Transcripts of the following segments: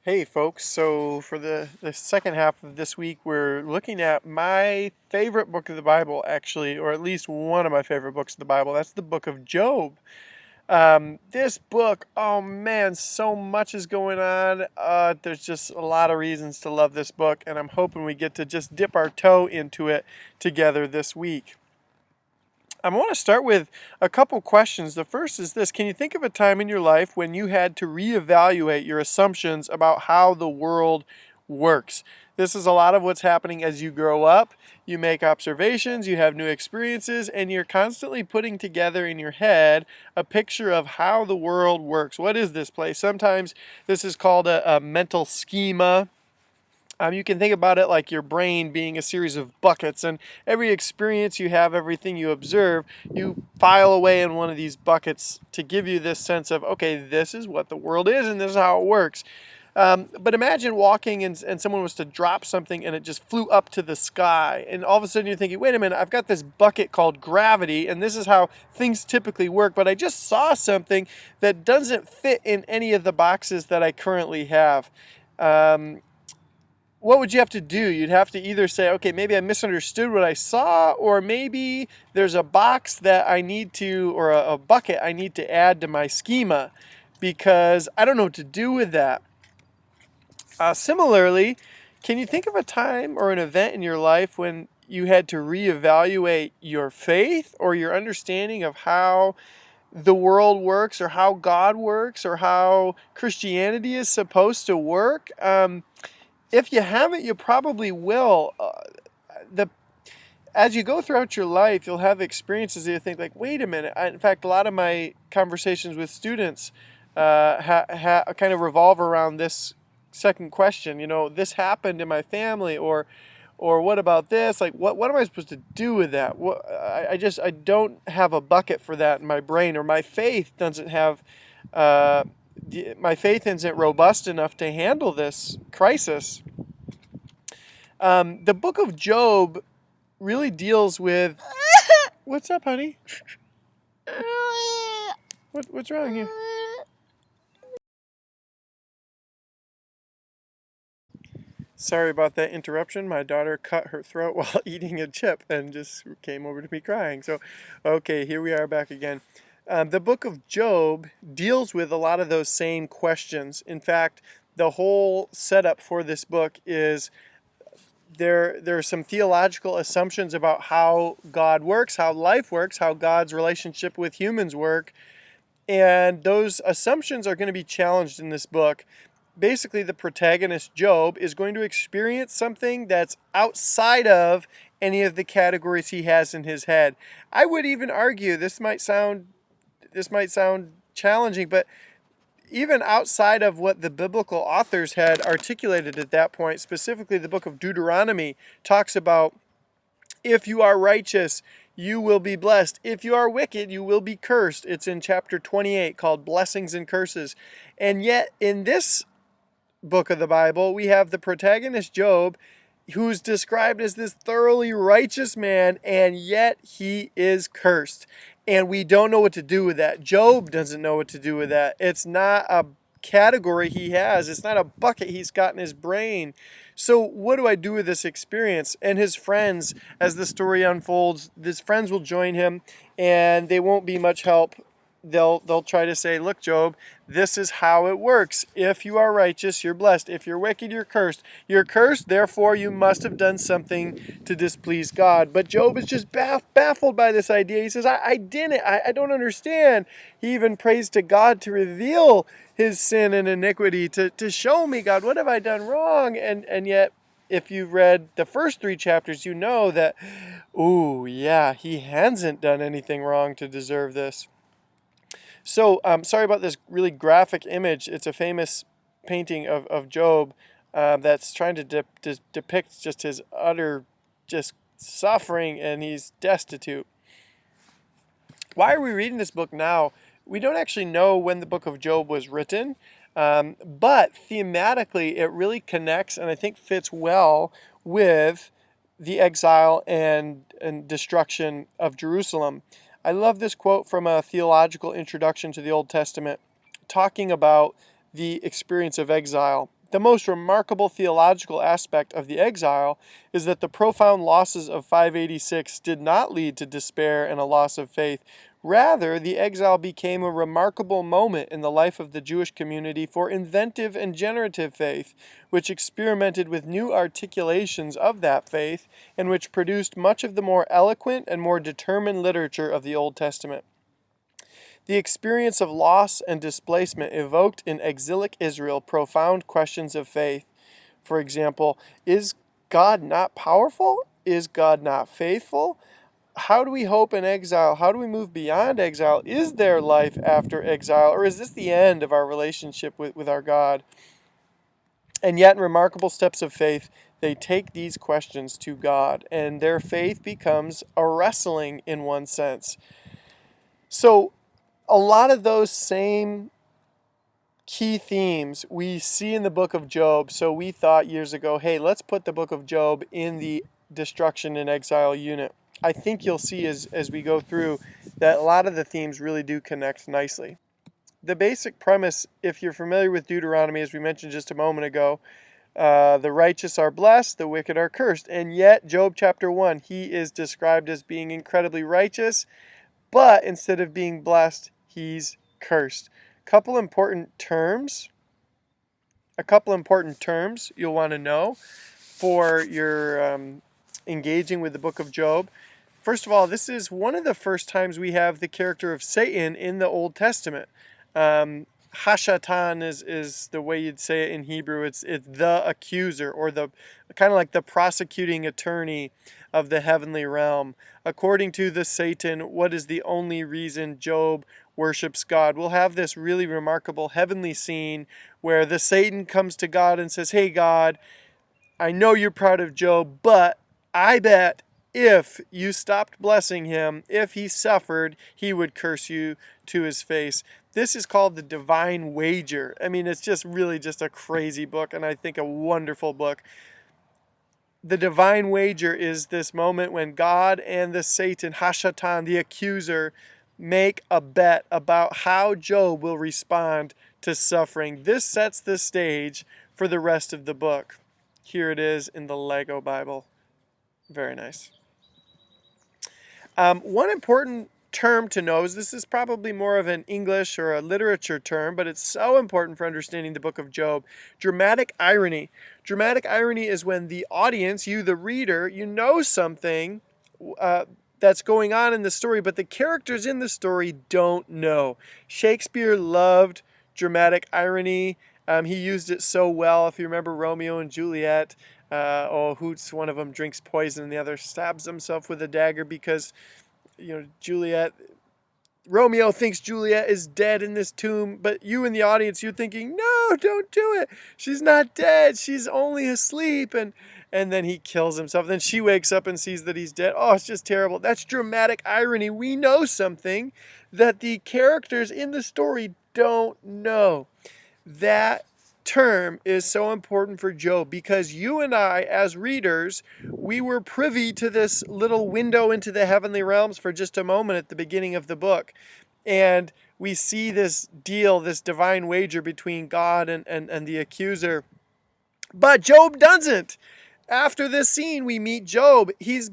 Hey folks, so for the second half of this week, we're looking at my favorite book of the Bible, actually, or at least one of my favorite books of the Bible. That's the book of Job. This book, oh man, so much is going on. There's just a lot of reasons to love this book, and I'm hoping we get to just dip our toe into it together this week. I want to start with a couple questions. The first is this: can you think of a time in your life when you had to reevaluate your assumptions about how the world works? This is a lot of what's happening as you grow up. You make observations, you have new experiences, and you're constantly putting together in your head a picture of how the world works. What is this place? Sometimes this is called a mental schema. You can think about it like your brain being a series of buckets, and every experience you have, everything you observe, you file away in one of these buckets to give you this sense of, okay, this is what the world is and this is how it works. But imagine walking and someone was to drop something and it just flew up to the sky. And all of a sudden you're thinking, wait a minute, I've got this bucket called gravity and this is how things typically work. But I just saw something that doesn't fit in any of the boxes that I currently have. What would you have to do? You'd have to either say, okay, maybe I misunderstood what I saw, or maybe there's a box that I need to, or a bucket I need to add to my schema because I don't know what to do with that. Similarly, can you think of a time or an event in your life when you had to reevaluate your faith or your understanding of how the world works or how God works or how Christianity is supposed to work? If you haven't, you probably will. The As you go throughout your life, you'll have experiences that you think like, wait a minute. In fact, a lot of my conversations with students kind of revolve around this second question. You know, this happened in my family, or what about this? Like, what am I supposed to do with that? I don't have a bucket for that in my brain, or my faith doesn't have. My faith isn't robust enough to handle this crisis. The book of Job really deals with. What's up, honey? What's wrong here? Sorry about that interruption. My daughter cut her throat while eating a chip and just came over to me crying. So, okay, here we are back again. The book of Job deals with a lot of those same questions. In fact, the whole setup for this book is there are some theological assumptions about how God works, how life works, how God's relationship with humans work, and those assumptions are going to be challenged in this book. Basically, the protagonist, Job, is going to experience something that's outside of any of the categories he has in his head. I would even argue this might sound challenging, but even outside of what the biblical authors had articulated at that point, specifically the book of Deuteronomy talks about, if you are righteous, you will be blessed. If you are wicked, you will be cursed. It's in chapter 28 called Blessings and Curses. And yet in this book of the Bible, we have the protagonist Job, who's described as this thoroughly righteous man, and yet he is cursed. And we don't know what to do with that. Job doesn't know what to do with that. It's not a category he has. It's not a bucket he's got in his brain. So what do I do with this experience? And his friends, as the story unfolds, his friends will join him, and they won't be much help. They'll try to say, look, Job, this is how it works. If you are righteous, you're blessed. If you're wicked, you're cursed. You're cursed, therefore you must have done something to displease God. But Job is just baffled by this idea. He says, I didn't. I don't understand. He even prays to God to reveal his sin and iniquity, to show me, God, what have I done wrong? And yet, if you've read the first 3 chapters, you know that, ooh, yeah, he hasn't done anything wrong to deserve this. So, sorry about this really graphic image. It's a famous painting of Job that's trying to depict just his utter just suffering, and he's destitute. Why are we reading this book now? We don't actually know when the book of Job was written, but thematically it really connects and I think fits well with the exile and destruction of Jerusalem. I love this quote from a theological introduction to the Old Testament, talking about the experience of exile. The most remarkable theological aspect of the exile is that the profound losses of 586 did not lead to despair and a loss of faith. Rather, the exile became a remarkable moment in the life of the Jewish community for inventive and generative faith, which experimented with new articulations of that faith and which produced much of the more eloquent and more determined literature of the Old Testament. The experience of loss and displacement evoked in exilic Israel profound questions of faith. For example, is God not powerful? Is God not faithful? How do we hope in exile? How do we move beyond exile? Is there life after exile? Or is this the end of our relationship with our God? And yet, in remarkable steps of faith, they take these questions to God, and their faith becomes a wrestling in one sense. So, a lot of those same key themes we see in the book of Job. So we thought years ago, hey, let's put the book of Job in the destruction and exile unit. I think you'll see as we go through that a lot of the themes really do connect nicely. The basic premise, if you're familiar with Deuteronomy, as we mentioned just a moment ago, the righteous are blessed, the wicked are cursed. And yet, Job chapter 1, he is described as being incredibly righteous, but instead of being blessed, he's cursed. A couple important terms you'll want to know for your engaging with the book of Job. First of all, this is one of the first times we have the character of Satan in the Old Testament. Hashatan is the way you'd say it in Hebrew. It's the accuser, or the kind of like the prosecuting attorney of the heavenly realm. According to the Satan, what is the only reason Job worships God? We'll have this really remarkable heavenly scene where the Satan comes to God and says, hey God, I know you're proud of Job, but I bet if you stopped blessing him, if he suffered, he would curse you to his face. This is called the Divine Wager. I mean, it's just really just a crazy book, and I think a wonderful book. The Divine Wager is this moment when God and the Satan, Hashatan, the accuser, make a bet about how Job will respond to suffering. This sets the stage for the rest of the book. Here it is in the Lego Bible. Very nice. One important term to know is this is probably more of an English or a literature term, but it's so important for understanding the book of Job. Dramatic irony. Dramatic irony is when the audience, you the reader, you know something that's going on in the story, but the characters in the story don't know. Shakespeare loved dramatic irony. He used it so well. If you remember Romeo and Juliet, Hoots, one of them drinks poison and the other stabs himself with a dagger because, Romeo thinks Juliet is dead in this tomb, but you in the audience, you're thinking, no, don't do it. She's not dead. She's only asleep. And then he kills himself. Then she wakes up and sees that he's dead. Oh, it's just terrible. That's dramatic irony. We know something that the characters in the story don't know. That term is so important for Job because you and I, as readers, we were privy to this little window into the heavenly realms for just a moment at the beginning of the book. And we see this deal, this divine wager between God and the accuser. But Job doesn't. After this scene, we meet Job. He's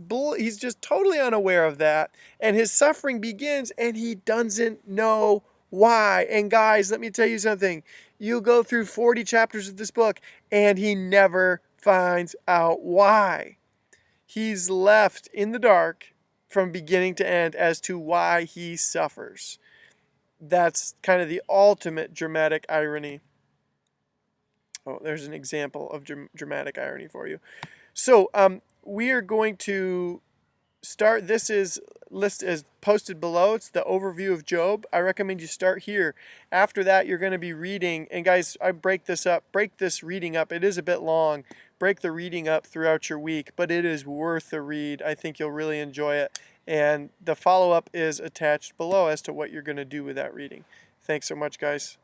just totally unaware of that. And his suffering begins and he doesn't know why. And guys, let me tell you something. You'll go through 40 chapters of this book and he never finds out why. He's left in the dark from beginning to end as to why he suffers. That's kind of the ultimate dramatic irony. Oh, there's an example of dramatic irony for you. So we are going to start. This is list as posted below. It's the overview of Job. I recommend you start here. After that, you're going to be reading. And guys, I break this reading up. It is a bit long. Break the reading up throughout your week, but it is worth the read. I think you'll really enjoy it. And the follow-up is attached below as to what you're going to do with that reading. Thanks so much, guys.